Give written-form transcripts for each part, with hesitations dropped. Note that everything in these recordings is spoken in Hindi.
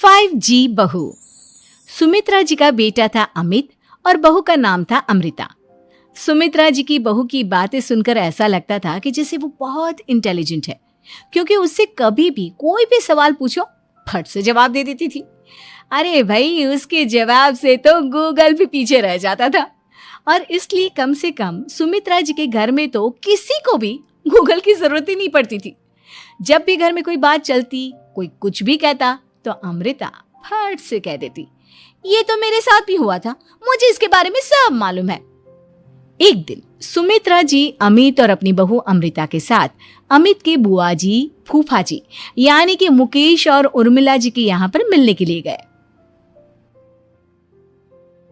5G बहू। सुमित्रा जी का बेटा था अमित और बहू का नाम था अमृता। सुमित्रा जी की बहू की बातें सुनकर ऐसा लगता था कि जैसे वो बहुत इंटेलिजेंट है, क्योंकि उससे कभी भी कोई भी सवाल पूछो फट से जवाब दे देती थी। अरे भाई, उसके जवाब से तो गूगल भी पीछे रह जाता था। और इसलिए कम से कम सुमित्रा जी के घर में तो किसी को भी गूगल की जरूरत ही नहीं पड़ती थी। जब भी घर में कोई बात चलती, कोई कुछ भी कहता, तो अमृता फट से कह देती, ये तो मेरे साथ भी हुआ था, मुझे इसके बारे में सब मालूम है। एक दिन सुमित्रा जी अमित और अपनी बहू अमृता के साथ अमित के बुआ जी, फूफा जी यानी कि मुकेश और उर्मिला जी के यहाँ पर मिलने के लिए गए।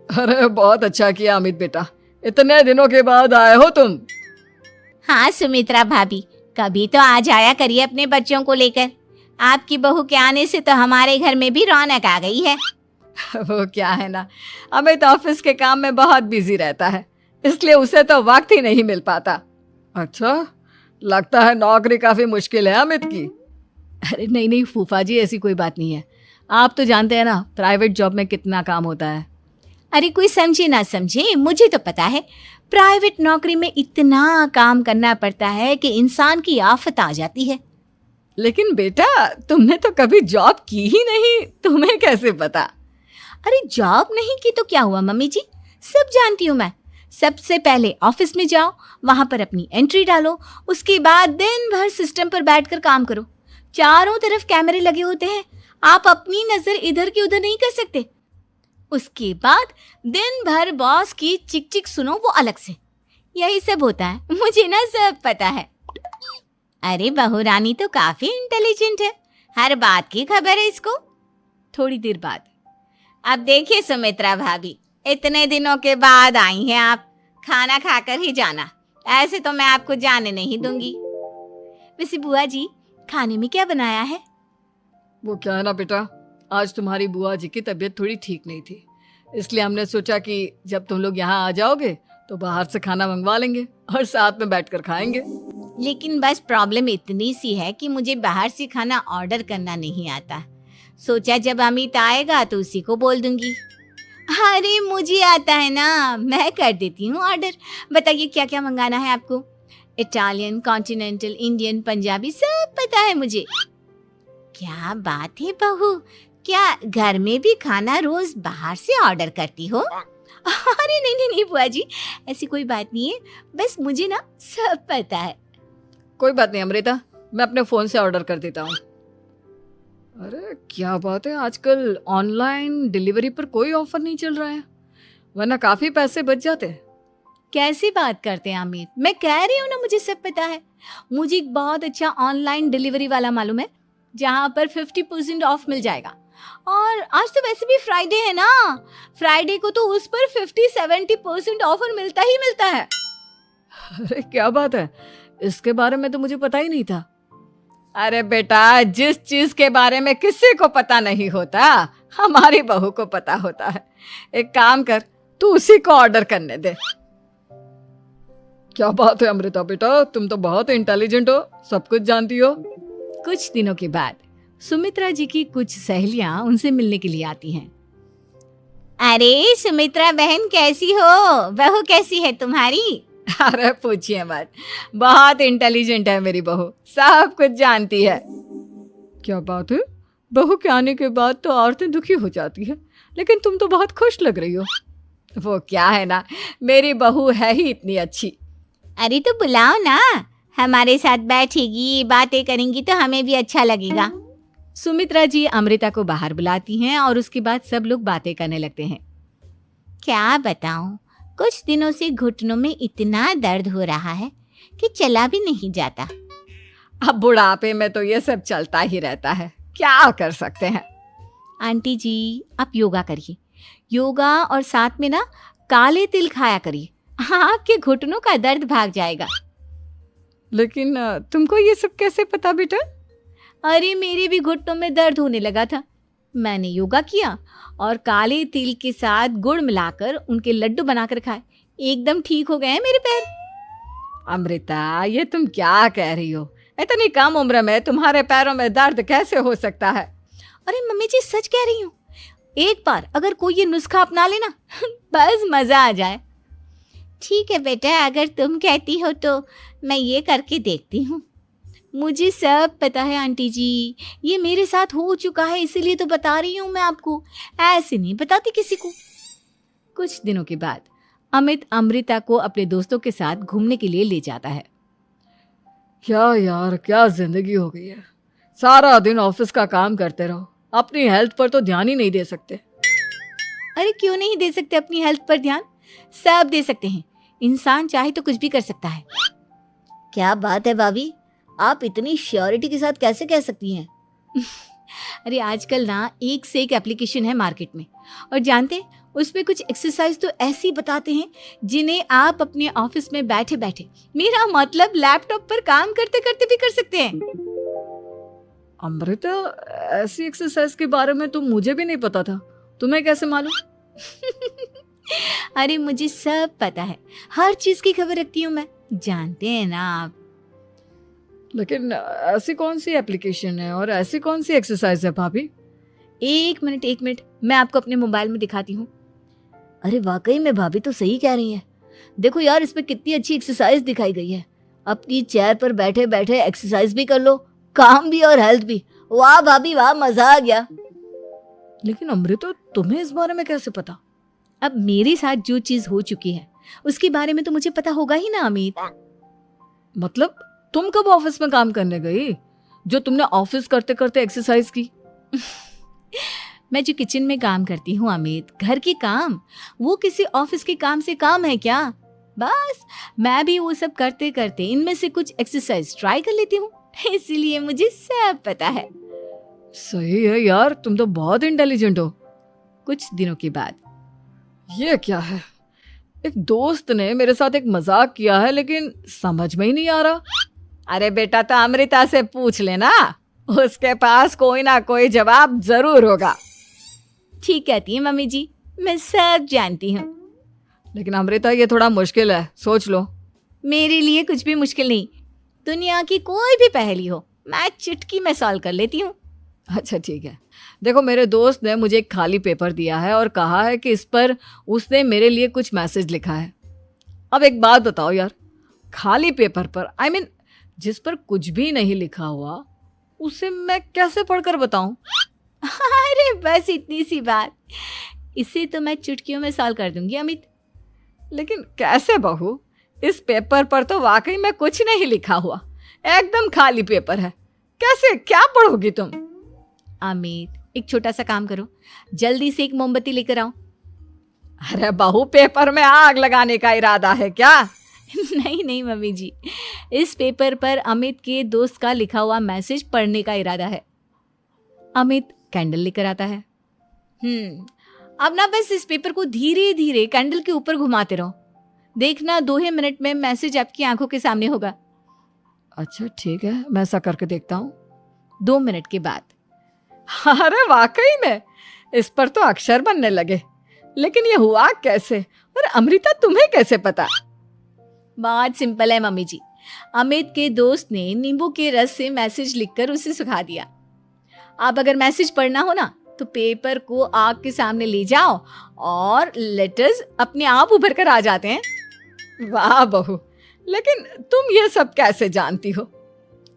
अरे बहुत अच्छा किया अमित बेटा, इतने दिनों के बाद आए हो तुम। हाँ सुमित्रा भाभी, कभी तो आ जाया करिए अपने बच्चों को लेकर। आपकी बहू के आने से तो हमारे घर में भी रौनक आ गई है। वो क्या है ना, अमित ऑफिस के काम में बहुत बिजी रहता है, इसलिए उसे तो वक्त ही नहीं मिल पाता। अच्छा, लगता है नौकरी काफी मुश्किल है अमित की। अरे नहीं फूफा जी, ऐसी कोई बात नहीं है। आप तो जानते हैं ना प्राइवेट जॉब में कितना काम होता है। अरे कोई समझे ना समझे, मुझे तो पता है प्राइवेट नौकरी में इतना काम करना पड़ता है कि इंसान की आफत आ जाती है। लेकिन बेटा, तुमने तो कभी जॉब की ही नहीं, तुम्हें कैसे पता? अरे जॉब नहीं की तो क्या हुआ मम्मी जी, सब जानती हूँ मैं। सबसे पहले ऑफिस में जाओ, वहां पर अपनी एंट्री डालो, उसके बाद दिन भर सिस्टम पर बैठकर काम करो। चारों तरफ कैमरे लगे होते हैं, आप अपनी नजर इधर की उधर नहीं कर सकते। उसके बाद दिन भर बॉस की चिक चिक सुनो, वो अलग से। यही सब होता है, मुझे ना सब पता है। अरे बहू रानी तो काफी इंटेलिजेंट है, हर बात की खबर है इसको। थोड़ी देर बाद, अब देखिए सुमित्रा भाभी, इतने दिनों के बाद आई हैं आप, खाना खाकर ही जाना, ऐसे तो मैं आपको जाने नहीं दूंगी। वैसे बुआ जी, खाने में क्या बनाया है? वो क्या है ना बेटा, आज तुम्हारी बुआ जी की तबीयत थोड़ी ठीक नहीं थी, इसलिए हमने सोचा कि जब तुम लोग यहाँ आ जाओगे तो बाहर से खाना मंगवा लेंगे और साथ में बैठकर खाएंगे। लेकिन बस प्रॉब्लम इतनी सी है कि मुझे बाहर से खाना ऑर्डर करना नहीं आता। सोचा जब अमित आएगा तो उसी को बोल दूंगी। अरे मुझे आता है ना, मैं कर देती हूँ ऑर्डर। बताइए क्या क्या मंगाना है आपको? इटालियन, कॉन्टिनेंटल, इंडियन, पंजाबी, सब पता है मुझे। क्या बात है बहू, क्या घर में भी खाना रोज बाहर से ऑर्डर करती हो? अरे नहीं बुआ जी, ऐसी कोई बात नहीं है, बस मुझे ना सब पता है। कोई बात नहीं अमृता, मैं अपने फोन से ऑर्डर कर देता हूँ। अरे क्या बात है, आजकल ऑनलाइन डिलीवरी पर कोई ऑफर नहीं चल रहा है, वरना काफी पैसे बच जाते। कैसी बात करते हैं अमित, मैं कह रही हूँ ना मुझे सब पता है। मुझे एक बहुत अच्छा ऑनलाइन डिलीवरी वाला मालूम है, जहाँ पर 50% ऑफ मिल जाएगा। और आज तो वैसे भी फ्राइडे है ना, फ्राइडे को तो उस पर 50-70% ऑफर मिलता ही मिलता है। अरे क्या बात है, इसके बारे में तो मुझे पता ही नहीं था। अरे बेटा, जिस चीज के बारे में किसी को पता नहीं होता, हमारी बहू को पता होता है। एक काम कर, तू उसी को ऑर्डर करने दे। क्या बात है अमृता बेटा, तुम तो बहुत इंटेलिजेंट हो, सब कुछ जानती हो। कुछ दिनों के बाद सुमित्रा जी की कुछ सहेलियां उनसे मिलने के लिए आती हैं। अरे सुमित्रा बहन कैसी हो, बहू कैसी है तुम्हारी? अरे पूछिए मत, बहुत इंटेलिजेंट है मेरी बहू, सब कुछ जानती है। क्या बात है, बहू के आने के बाद तो औरतें दुखी हो जाती है, लेकिन तुम तो बहुत खुश लग रही हो। वो क्या है ना, मेरी बहू है ही इतनी अच्छी। अरे तो बुलाओ ना, हमारे साथ बैठेगी, बातें करेंगी तो हमें भी अच्छा लगेगा। सुमित्रा जी अमृता को बाहर बुलाती हैं और उसके बाद सब लोग बातें करने लगते हैं। क्या बताऊं, कुछ दिनों से घुटनों में इतना दर्द हो रहा है कि चला भी नहीं जाता। अब बुढ़ापे में तो ये सब चलता ही रहता है, क्या कर सकते हैं। आंटी जी, आप योगा करिए, योगा और साथ में ना काले तिल खाया करिए, आपके घुटनों का दर्द भाग जाएगा। लेकिन तुमको ये सब कैसे पता बेटा? अरे मेरे भी घुटनों में दर्द होने लगा था, मैंने योगा किया और काले तिल के साथ गुड़ मिलाकर उनके लड्डू बनाकर खाए, एकदम ठीक हो गए हैं मेरे पैर। अमृता, ये तुम क्या कह रही हो? इतनी कम उम्र में तुम्हारे पैरों में दर्द कैसे हो सकता है? अरे मम्मी जी सच कह रही हूँ, एक बार अगर कोई ये नुस्खा अपना लेना बस मजा आ जाए। ठीक है बेटा, अगर तुम कहती हो तो मैं ये करके देखती हूँ। मुझे सब पता है आंटी जी, ये मेरे साथ हो चुका है, इसीलिए तो बता रही हूँ मैं आपको, ऐसे नहीं बताती किसी को। कुछ दिनों के बाद अमित अमृता को अपने दोस्तों के साथ घूमने के लिए ले जाता है। क्या यार, क्या जिंदगी हो गई है। सारा दिन ऑफिस का काम करते रहो, अपनी हेल्थ पर तो ध्यान ही नहीं दे सकते। अरे क्यों नहीं दे सकते अपनी हेल्थ पर ध्यान? सब दे सकते हैं, इंसान चाहे तो कुछ भी कर सकता है। क्या बात है भाभी, आप इतनी श्योरिटी के साथ कैसे कह सकती हैं? अरे आजकल ना एक से एक एप्लीकेशन है मार्केट में, और जानते हैं उसमें कुछ एक्सरसाइज तो ऐसी बताते हैं जिन्हें आप अपने ऑफिस में बैठे बैठे, मेरा मतलब लैपटॉप पर काम करते करते भी कर सकते हैं। अमृता, ऐसी एक्सरसाइज के बारे में तो मुझे भी नहीं पता था, तुम्हें कैसे मालूम? अरे मुझे सब पता है, हर चीज की खबर रखती हूँ मैं, जानते हैं ना आप। लेकिन ऐसी कौन सी एप्लीकेशन है और ऐसी कौन सी एक्सरसाइज है भाभी? एक मिनट, मैं आपको अपने मोबाइल में दिखाती हूँ। अरे वाकई में भाभी तो सही कह रही हैं। देखो यार, इसमें कितनी अच्छी एक्सरसाइज दिखाई गई है। अपनी चेयर पर बैठे बैठे एक्सरसाइज भी कर लो, काम भी और हेल्थ भी। वाह भाभी वाह, मजा आ गया। लेकिन अमृता, तुम्हें इस बारे में कैसे पता? अब मेरे साथ जो चीज हो चुकी है उसके बारे में तो मुझे पता होगा ही ना अमित। मतलब तुम कब ऑफिस में काम करने गई जो तुमने ऑफिस करते करते एक्सरसाइज की? मैं जो किचन में काम करती हूँ अमित, घर के काम, वो किसी ऑफिस के काम से काम है क्या? बस मैं भी वो सब करते करते इनमें से कुछ एक्सरसाइज ट्राई कर लेती हूँ, इसीलिए मुझे सब पता है। सही है यार, तुम तो बहुत इंटेलिजेंट हो। कुछ दिनों के बाद ये क्या है, एक दोस्त ने मेरे साथ एक मजाक किया है लेकिन समझ में ही नहीं आ रहा। अरे बेटा, तो अमृता से पूछ लेना, उसके पास कोई ना कोई जवाब जरूर होगा। ठीक कहती है मम्मी जी, मैं सब जानती हूँ। लेकिन अमृता, ये थोड़ा मुश्किल है, सोच लो। मेरे लिए कुछ भी मुश्किल नहीं, दुनिया की कोई भी पहेली हो मैं चुटकी में सॉल्व कर लेती हूँ। अच्छा ठीक है, देखो मेरे दोस्त ने मुझे एक खाली पेपर दिया है और कहा है कि इस पर उसने मेरे लिए कुछ मैसेज लिखा है। अब एक बात बताओ यार, खाली पेपर पर, I mean, जिस पर कुछ भी नहीं लिखा हुआ, उसे मैं कैसे पढ़कर बताऊं? अरे बस इतनी सी बात, इसे तो मैं चुटकियों में सॉल्व कर दूंगी अमित। लेकिन कैसे बहू, इस पेपर पर तो वाकई में कुछ नहीं लिखा हुआ, एकदम खाली पेपर है, कैसे, क्या पढ़ोगी तुम? अमित, एक छोटा सा काम करो, जल्दी से एक मोमबत्ती लेकर आओ। अरे बहू, पेपर में आग लगाने का इरादा है क्या? नहीं मम्मी जी, इस पेपर पर अमित के दोस्त का लिखा हुआ मैसेज पढ़ने का इरादा है। अमित कैंडल लेकर आता है। अब ना बस इस पेपर को धीरे धीरे कैंडल के ऊपर घुमाते रहो, देखना 2 ही मिनट में मैसेज आपकी आंखों के सामने होगा। अच्छा ठीक है, मैं ऐसा करके देखता हूँ। 2 मिनट के बाद, अरे वाकई में इस पर तो अक्षर बनने लगे, लेकिन ये हुआ कैसे? और अमृता, तुम्हें कैसे पता? बहुत सिंपल है मम्मी जी, अमित के दोस्त ने नींबू के रस से मैसेज लिखकर उसे सुखा दिया। अब अगर मैसेज पढ़ना हो ना तो पेपर को आग के सामने ले जाओ और लेटर्स अपने आप उभर कर आ जाते हैं। वाह बहू, लेकिन तुम ये सब कैसे जानती हो?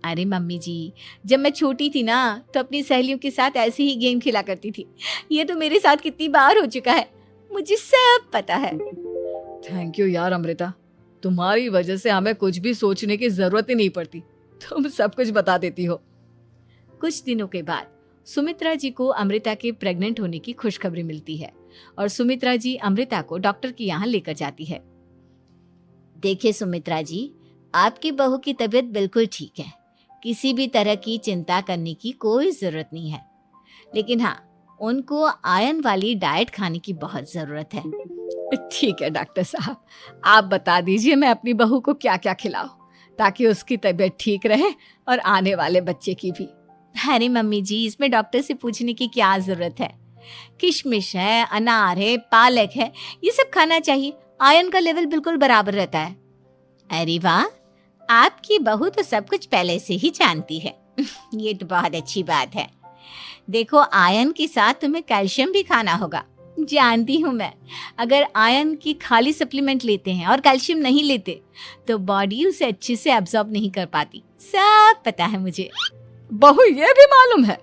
अरे मम्मी जी, जब मैं छोटी थी ना तो अपनी सहेलियों के साथ ऐसे ही गेम खेला करती थी। ये तो मेरे साथ कितनी बार हो चुका है, मुझे सब पता है। थैंक यू यार अमृता, तुम्हारी वजह से हमें कुछ भी सोचने की जरूरत ही नहीं पड़ती, तुम सब कुछ बता देती हो। कुछ दिनों के बाद सुमित्रा जी को अमृता के प्रेग्नेंट होने की खुशखबरी मिलती है और सुमित्रा जी अमृता को डॉक्टर के यहाँ लेकर जाती है। देखिए सुमित्रा जी, आपकी बहू की तबीयत बिल्कुल ठीक है, किसी भी तरह की चिंता करने की कोई जरूरत नहीं है, लेकिन हाँ, उनको आयरन वाली डाइट खाने की बहुत जरूरत है। ठीक है डॉक्टर साहब, आप बता दीजिए मैं अपनी बहू को क्या क्या खिलाऊं ताकि उसकी तबीयत ठीक रहे और आने वाले बच्चे की भी। अरे मम्मी जी, इसमें डॉक्टर से पूछने की क्या जरूरत है, किशमिश है, अनार है, पालक है, ये सब खाना चाहिए, आयरन का लेवल बिल्कुल बराबर रहता है। अरे वाह, आपकी बहू तो सब कुछ पहले से ही जानती है। ये तो बहुत अच्छी बात है। देखो, आयरन के साथ तुम्हें कैल्शियम भी खाना होगा। जानती हूँ मैं, अगर आयरन की खाली सप्लीमेंट लेते हैं और कैल्शियम नहीं लेते तो बॉडी उसे अच्छे से एब्जॉर्ब नहीं कर पाती। सब पता है मुझे। बहू ये भी मालूम है?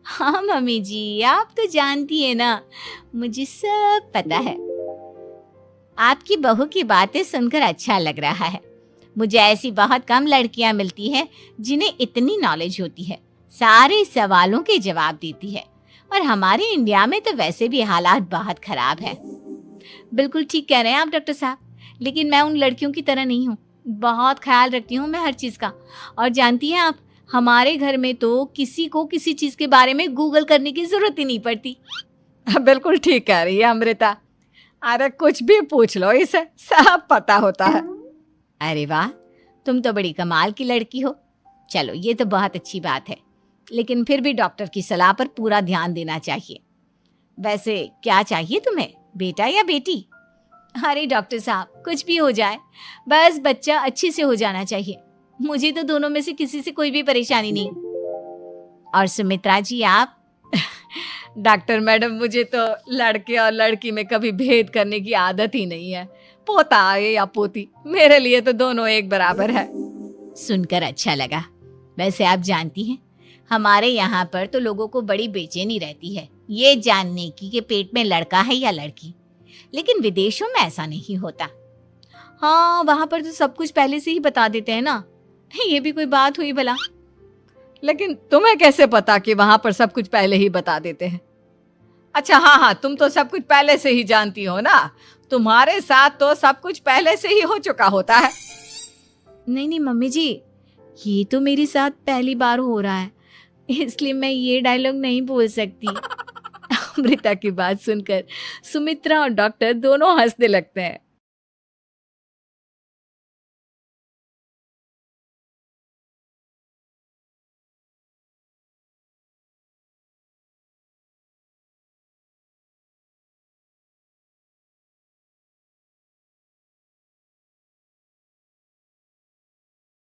हाँ मम्मी जी, आप तो जानती है ना, मुझे सब पता है। आपकी बहू की बातें सुनकर अच्छा लग रहा है। मुझे ऐसी बहुत कम लड़कियां मिलती हैं जिन्हें इतनी नॉलेज होती है, सारे सवालों के जवाब देती है। और हमारे इंडिया में तो वैसे भी हालात बहुत खराब है। बिल्कुल ठीक कह रहे हैं आप डॉक्टर साहब, लेकिन मैं उन लड़कियों की तरह नहीं हूँ। बहुत ख्याल रखती हूँ मैं हर चीज़ का। और जानती हैं आप, हमारे घर में तो किसी को किसी चीज़ के बारे में गूगल करने की ज़रूरत ही नहीं पड़ती। बिल्कुल ठीक कह रही है अमृता। अरे कुछ भी पूछ लो, इसे सब पता होता है। अरे वाह, तुम तो बड़ी कमाल की लड़की हो। चलो, ये तो बहुत अच्छी बात है, लेकिन फिर भी डॉक्टर की सलाह पर पूरा ध्यान देना चाहिए। वैसे क्या चाहिए तुम्हें, बेटा या बेटी? अरे डॉक्टर साहब, कुछ भी हो जाए, बस बच्चा अच्छे से हो जाना चाहिए। मुझे तो दोनों में से किसी से कोई भी परेशानी नहीं। और सुमित्रा जी, आप? डॉक्टर मैडम, मुझे तो लड़के और लड़की में कभी भेद करने की आदत ही नहीं है। पोता आए या पोती, मेरे लिए तो दोनों एक बराबर है। सुनकर अच्छा लगा। वैसे आप जानती हैं, हमारे यहाँ पर तो लोगों को बड़ी बेचैनी रहती है ये जानने की कि पेट में लड़का है या लड़की, लेकिन विदेशों में ऐसा नहीं होता। हाँ, वहाँ पर तो सब कुछ पहले से ही बता देते हैं ना। ये भी कोई बात हुई भला? लेकिन तुम्हें कैसे पता कि वहां पर सब कुछ पहले ही बता देते हैं? अच्छा हाँ, तुम तो सब कुछ पहले से ही जानती हो ना। तुम्हारे साथ तो सब कुछ पहले से ही हो चुका होता है। नहीं मम्मी जी, ये तो मेरे साथ पहली बार हो रहा है, इसलिए मैं ये डायलॉग नहीं बोल सकती। अमृता की बात सुनकर सुमित्रा और डॉक्टर दोनों हंसने लगते हैं।